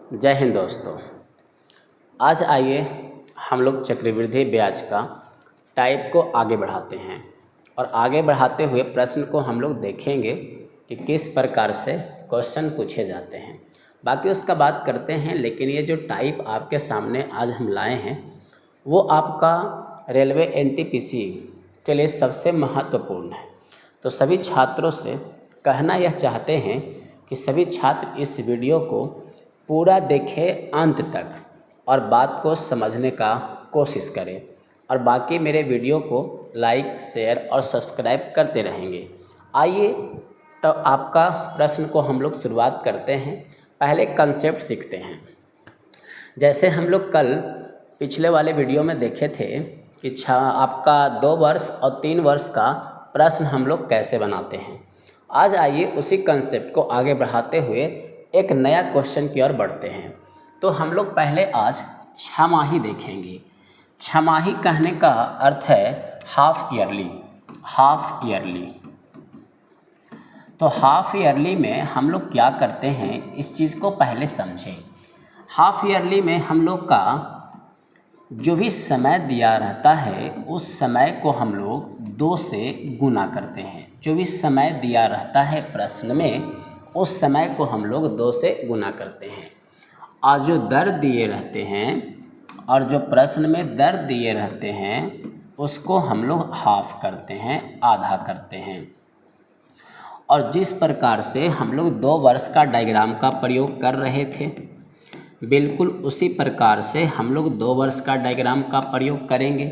जय हिंद दोस्तों। आज आइए हम लोग चक्रवृद्धि ब्याज का टाइप को आगे बढ़ाते हैं और आगे बढ़ाते हुए प्रश्न को हम लोग देखेंगे कि किस प्रकार से क्वेश्चन पूछे जाते हैं। बाकी उसका बात करते हैं, लेकिन ये जो टाइप आपके सामने आज हम लाए हैं वो आपका रेलवे एनटीपीसी के लिए सबसे महत्वपूर्ण है। तो सभी छात्रों से कहना यह चाहते हैं कि सभी छात्र इस वीडियो को पूरा देखें अंत तक और बात को समझने का कोशिश करें, और बाकी मेरे वीडियो को लाइक, शेयर और सब्सक्राइब करते रहेंगे। आइए तो आपका प्रश्न को हम लोग शुरुआत करते हैं। पहले कंसेप्ट सीखते हैं। जैसे हम लोग कल पिछले वाले वीडियो में देखे थे कि आपका 2 वर्ष और 3 वर्ष का प्रश्न हम लोग कैसे बनाते हैं। आज आइए उसी कंसेप्ट को आगे बढ़ाते हुए एक नया क्वेश्चन की ओर बढ़ते हैं। तो हम लोग पहले आज छमाही देखेंगे। छमाही कहने का अर्थ है हाफ ईयरली। तो हाफ ईयरली में हम लोग क्या करते हैं, इस चीज़ को पहले समझें। हाफ ईयरली में हम लोग का जो भी समय दिया रहता है उस समय को हम लोग 2 से गुना करते हैं। जो भी समय दिया रहता है प्रश्न में उस समय को हम लोग 2 से गुना करते हैं, और जो दर दिए रहते हैं और जो प्रश्न में दर दिए रहते हैं उसको हम लोग हाफ करते हैं, आधा करते हैं। और जिस प्रकार से हम लोग 2 वर्ष का डायग्राम का प्रयोग कर रहे थे, बिल्कुल उसी प्रकार से हम लोग 2 वर्ष का डायग्राम का प्रयोग करेंगे।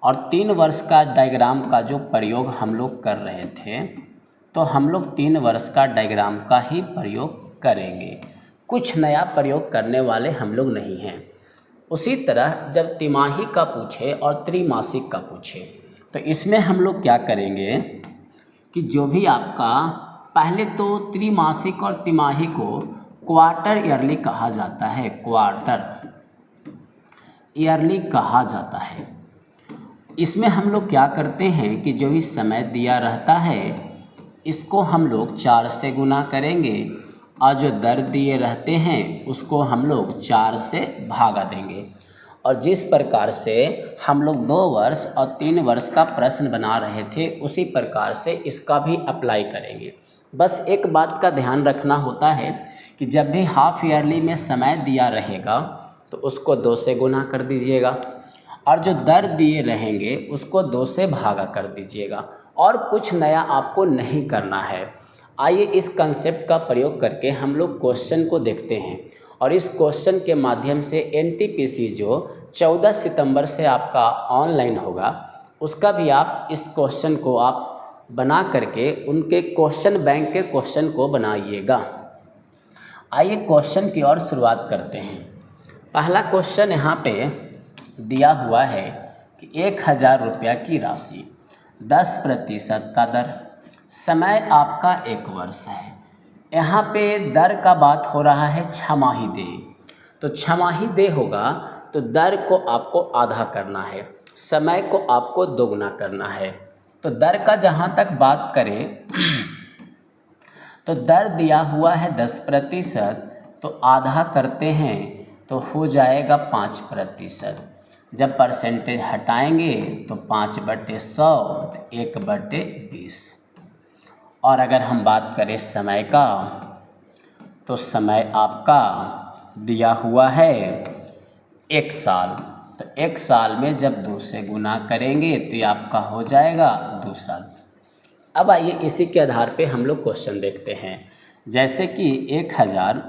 और 3 वर्ष का डायग्राम का जो प्रयोग हम लोग कर रहे थे, तो हम लोग 3 वर्ष का डायग्राम का ही प्रयोग करेंगे। कुछ नया प्रयोग करने वाले हम लोग नहीं हैं। उसी तरह जब तिमाही का पूछे और त्रैमासिक का पूछे, तो इसमें हम लोग क्या करेंगे कि जो भी आपका पहले तो त्रैमासिक और तिमाही को क्वार्टर ईयरली कहा जाता है, क्वार्टर ईयरली कहा जाता है। इसमें हम लोग क्या करते हैं कि जो भी समय दिया रहता है इसको हम लोग 4 से गुना करेंगे, और जो दर दिए रहते हैं उसको हम लोग 4 से भागा देंगे। और जिस प्रकार से हम लोग 2 वर्ष और 3 वर्ष का प्रश्न बना रहे थे उसी प्रकार से इसका भी अप्लाई करेंगे। बस एक बात का ध्यान रखना होता है कि जब भी हाफ ईयरली में समय दिया रहेगा तो उसको 2 से गुना कर दीजिएगा, और जो दर दिए रहेंगे उसको 2 से भागा कर दीजिएगा, और कुछ नया आपको नहीं करना है। आइए इस कंसेप्ट का प्रयोग करके हम लोग क्वेश्चन को देखते हैं, और इस क्वेश्चन के माध्यम से एनटीपीसी जो 14 सितंबर से आपका ऑनलाइन होगा उसका भी आप इस क्वेश्चन को आप बना करके उनके क्वेश्चन बैंक के क्वेश्चन को बनाइएगा। आइए क्वेश्चन की ओर शुरुआत करते हैं। पहला क्वेश्चन यहाँ पे दिया हुआ है कि 1000 रुपया की राशि 10% का दर, समय आपका 1 वर्ष है। यहाँ पे दर का बात हो रहा है छमाही दे। तो छमाही दे होगा तो दर को आपको आधा करना है, समय को आपको दोगुना करना है। तो दर का जहाँ तक बात करें तो दर दिया हुआ है 10%, तो आधा करते हैं तो हो जाएगा 5%। जब परसेंटेज हटाएंगे तो 5/100 तो 1/20। और अगर हम बात करें समय का, तो समय आपका दिया हुआ है 1 साल। तो 1 साल में जब 2 से गुना करेंगे तो ये आपका हो जाएगा 2 साल। अब आइए इसी के आधार पे हम लोग क्वेश्चन देखते हैं। जैसे कि 1000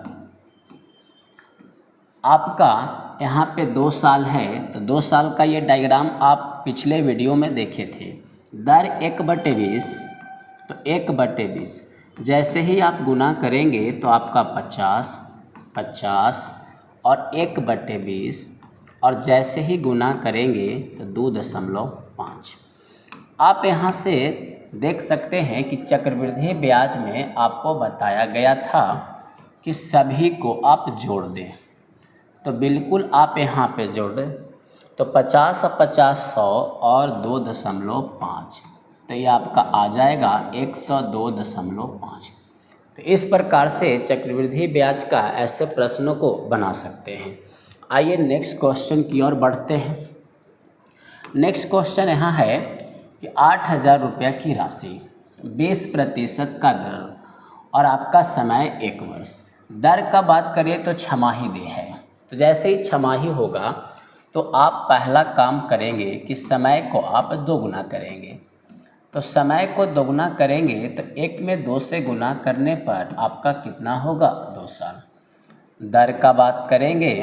आपका यहाँ पे 2 साल है, तो 2 साल का ये डायग्राम आप पिछले वीडियो में देखे थे। दर 1/20, तो 1/20 जैसे ही आप गुना करेंगे तो आपका 50 और 1/20, और जैसे ही गुना करेंगे तो 2.5। आप यहाँ से देख सकते हैं कि चक्रवृद्धि ब्याज में आपको बताया गया था कि सभी को आप जोड़ दें। तो बिल्कुल आप यहाँ पे जोड़ दें, तो 50 और 50 100 और 2.5, तो ये आपका आ जाएगा 102.5। तो इस प्रकार से चक्रवृद्धि ब्याज का ऐसे प्रश्नों को बना सकते हैं। आइए नेक्स्ट क्वेश्चन की ओर बढ़ते हैं। नेक्स्ट क्वेश्चन यहाँ है कि 8,000 रुपया की राशि 20% का दर और आपका समय 1 वर्ष। दर का बात करें तो छमाही दे है। तो जैसे ही छमाही होगा तो आप पहला काम करेंगे कि समय को आप 2 गुना करेंगे। तो समय को 2 गुना करेंगे तो 1 में 2 से गुना करने पर आपका कितना होगा 2 साल। दर का बात करेंगे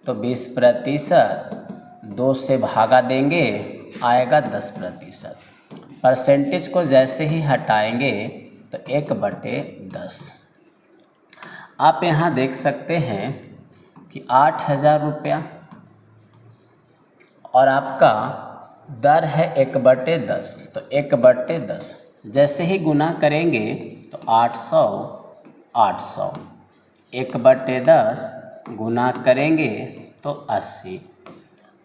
तो 20% 2 से भागा देंगे आएगा 10%। परसेंटेज को जैसे ही हटाएंगे तो 1/10। आप यहाँ देख सकते हैं कि 8,000 रुपया और आपका दर है 1/10। तो 1/10 जैसे ही गुना करेंगे तो 800 800 1/10 गुना करेंगे तो 80।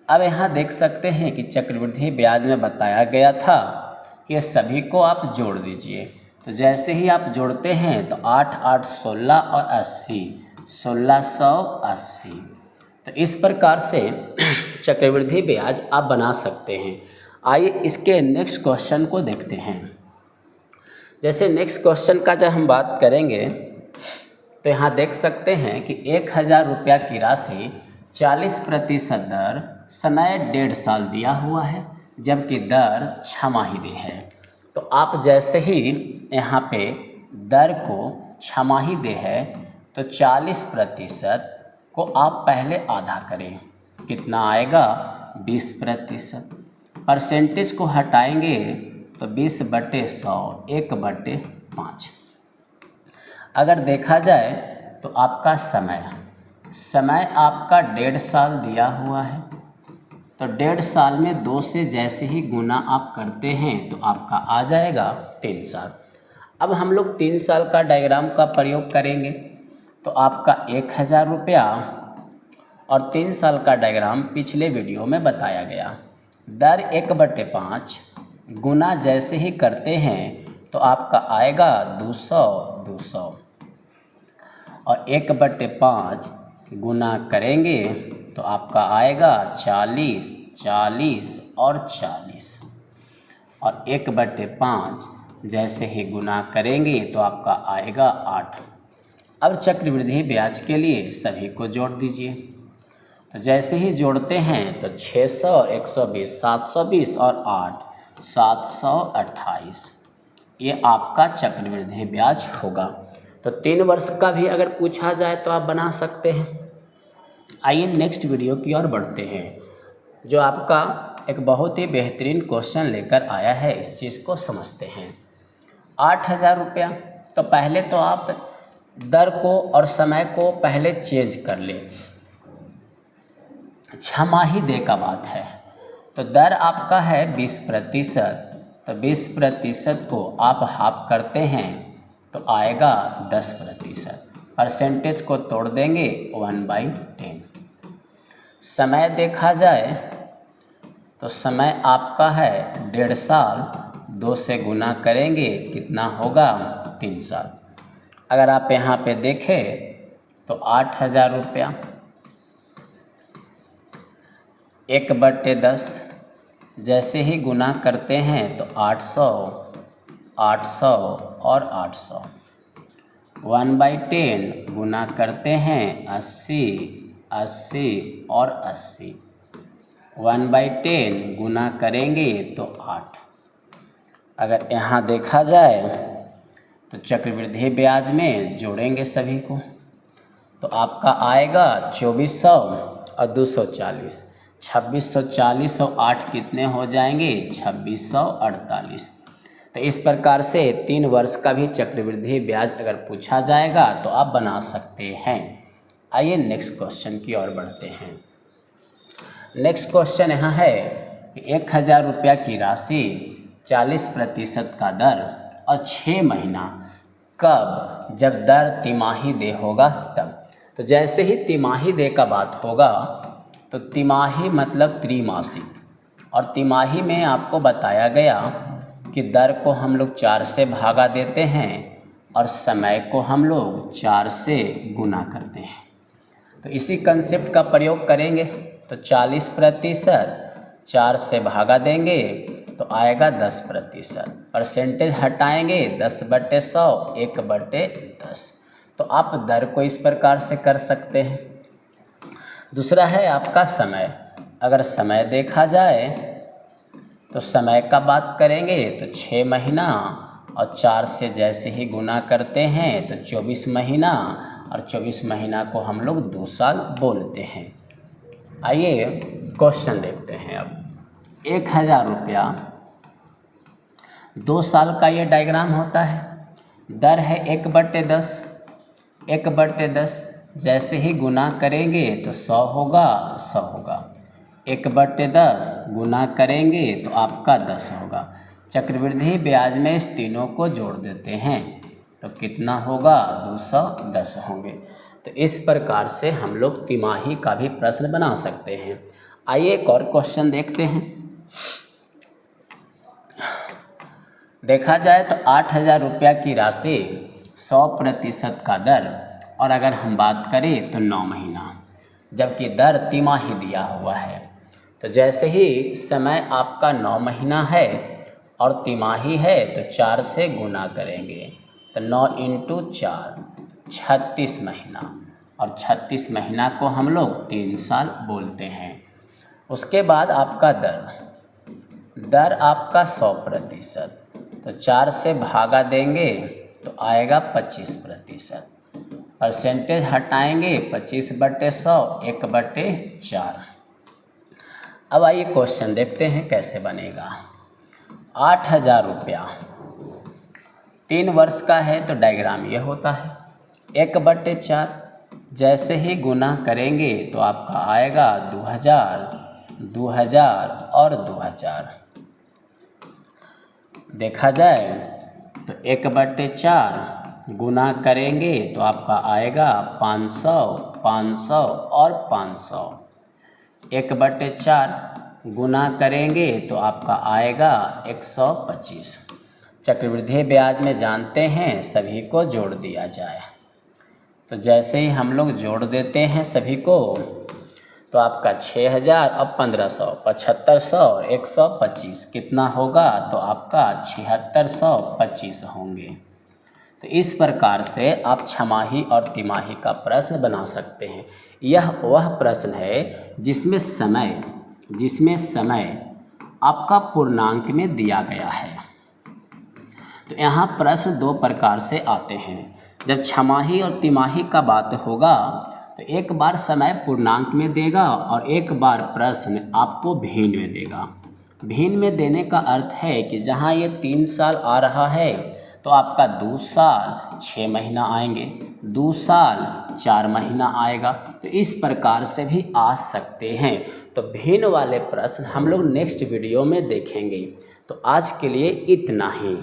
अब यहाँ देख सकते हैं कि चक्रवृद्धि ब्याज में बताया गया था कि सभी को आप जोड़ दीजिए। तो जैसे ही आप जोड़ते हैं तो 8 8 16 और 80 1680। तो इस प्रकार से चक्रवृद्धि ब्याज आप बना सकते हैं। आइए इसके नेक्स्ट क्वेश्चन को देखते हैं। जैसे नेक्स्ट क्वेश्चन का जब हम बात करेंगे तो यहाँ देख सकते हैं कि 1,000 रुपया की राशि 40% दर, समय 1.5 साल दिया हुआ है, जबकि दर छमाही दे है। तो आप जैसे ही यहाँ पे दर को छमाही दे है तो 40% को आप पहले आधा करें, कितना आएगा 20%। परसेंटेज को हटाएंगे तो 20/100 1/5। अगर देखा जाए तो आपका समय आपका 1.5 साल दिया हुआ है। तो 1.5 साल में 2 से जैसे ही गुना आप करते हैं तो आपका आ जाएगा 3 साल। अब हम लोग 3 साल का डायग्राम का प्रयोग करेंगे। तो आपका 1,000 रुपया और 3 साल का डायग्राम पिछले वीडियो में बताया गया। दर 1/5 गुना जैसे ही करते हैं तो आपका आएगा 200 200 और 1/5 गुना करेंगे तो आपका आएगा 40 40 और 40 और 1/5 जैसे ही गुना करेंगे तो आपका आएगा 8। अब चक्रवृद्धि ब्याज के लिए सभी को जोड़ दीजिए। तो जैसे ही जोड़ते हैं तो 600 और 120 720 और 8 728। ये आपका चक्रवृद्धि ब्याज होगा। तो 3 वर्ष का भी अगर पूछा जाए तो आप बना सकते हैं। आइए नेक्स्ट वीडियो की ओर बढ़ते हैं, जो आपका एक बहुत ही बेहतरीन क्वेश्चन लेकर आया है। इस चीज़ को समझते हैं। 8,000 रुपया, तो पहले तो आप दर को और समय को पहले चेंज कर ले। छमाही दे का बात है तो दर आपका है 20%। तो 20% को आप हाफ करते हैं तो आएगा 10%। परसेंटेज को तोड़ देंगे 1/10। समय देखा जाए तो समय आपका है 1.5 साल, 2 से गुना करेंगे कितना होगा 3 साल। अगर आप यहाँ पे देखें तो 8,000 रुपया 1/10 जैसे ही गुना करते हैं तो 800 800 और 800। 1/10 गुना करते हैं 80 80 और 80। 1/10 गुना करेंगे तो 8। अगर यहाँ देखा जाए तो चक्रवृद्धि ब्याज में जोड़ेंगे सभी को तो आपका आएगा 2400 और 240। 2640 और 8 कितने हो जाएंगे 2648। तो इस प्रकार से 3 वर्ष का भी चक्रवृद्धि ब्याज अगर पूछा जाएगा तो आप बना सकते हैं। आइए नेक्स्ट क्वेश्चन की ओर बढ़ते हैं। नेक्स्ट क्वेश्चन यहाँ है कि 1,000 रुपया की राशि 40% का दर और 6 महीना कब, जब दर तिमाही दे होगा तब। तो जैसे ही तिमाही दे का बात होगा तो तिमाही मतलब त्रिमासिक, और तिमाही में आपको बताया गया कि दर को हम लोग 4 से भागा देते हैं और समय को हम लोग 4 से गुना करते हैं। तो इसी कंसेप्ट का प्रयोग करेंगे। तो 40% 4 से भागा देंगे तो आएगा 10%। परसेंटेज हटाएंगे 10/100 1/10। तो आप दर को इस प्रकार से कर सकते हैं। दूसरा है आपका समय। अगर समय देखा जाए तो समय का बात करेंगे तो 6 महीना और 4 से जैसे ही गुना करते हैं तो 24 महीना, और 24 महीना को हम लोग 2 साल बोलते हैं। आइए क्वेश्चन देखते हैं। अब 1000 रुपया 2 साल का ये डायग्राम होता है। दर है 1/10। 1/10 जैसे ही गुना करेंगे तो 100 होगा, 100 होगा। 1/10 गुना करेंगे तो आपका 10 होगा। चक्रवृद्धि ब्याज में इस तीनों को जोड़ देते हैं तो कितना होगा, 210 होंगे। तो इस प्रकार से हम लोग तिमाही का भी प्रश्न बना सकते हैं। आइए एक और क्वेश्चन देखते हैं। देखा जाए तो 8000 रुपया की राशि 100% का दर, और अगर हम बात करें तो 9 महीना, जबकि दर तिमाही दिया हुआ है। तो जैसे ही समय आपका 9 महीना है और तिमाही है तो 4 से गुना करेंगे तो 9 × 4 36 महीना, और 36 महीना को हम लोग 3 साल बोलते हैं। उसके बाद आपका दर आपका 100%, तो 4 से भागा देंगे तो आएगा 25%। परसेंटेज हटाएंगे 25/100 1/4। अब आइए क्वेश्चन देखते हैं कैसे बनेगा। 8000 रुपया 3 वर्ष का है तो डायग्राम ये होता है। 1/4 जैसे ही गुना करेंगे तो आपका आएगा 2000, 2000 और 2000। देखा जाए तो 1/4 गुना करेंगे तो आपका आएगा 500, 500 और 500। 1/4 गुना करेंगे तो आपका आएगा 125। चक्रवृद्धि ब्याज में जानते हैं सभी को जोड़ दिया जाए। तो जैसे ही हम लोग जोड़ देते हैं सभी को तो आपका 6000 और 1500 7500 और 125 कितना होगा, तो आपका 7625 होंगे। तो इस प्रकार से आप छमाही और तिमाही का प्रश्न बना सकते हैं। यह वह प्रश्न है जिसमें समय आपका पूर्णांक में दिया गया है। तो यहाँ प्रश्न 2 प्रकार से आते हैं। जब छमाही और तिमाही का बात होगा तो एक बार समय पूर्णांक में देगा और एक बार प्रश्न आपको भिन्न में देगा। भिन्न में देने का अर्थ है कि जहाँ ये 3 साल आ रहा है तो आपका 2 साल 6 महीना आएंगे, 2 साल 4 महीना आएगा। तो इस प्रकार से भी आ सकते हैं। तो भिन्न वाले प्रश्न हम लोग नेक्स्ट वीडियो में देखेंगे। तो आज के लिए इतना ही।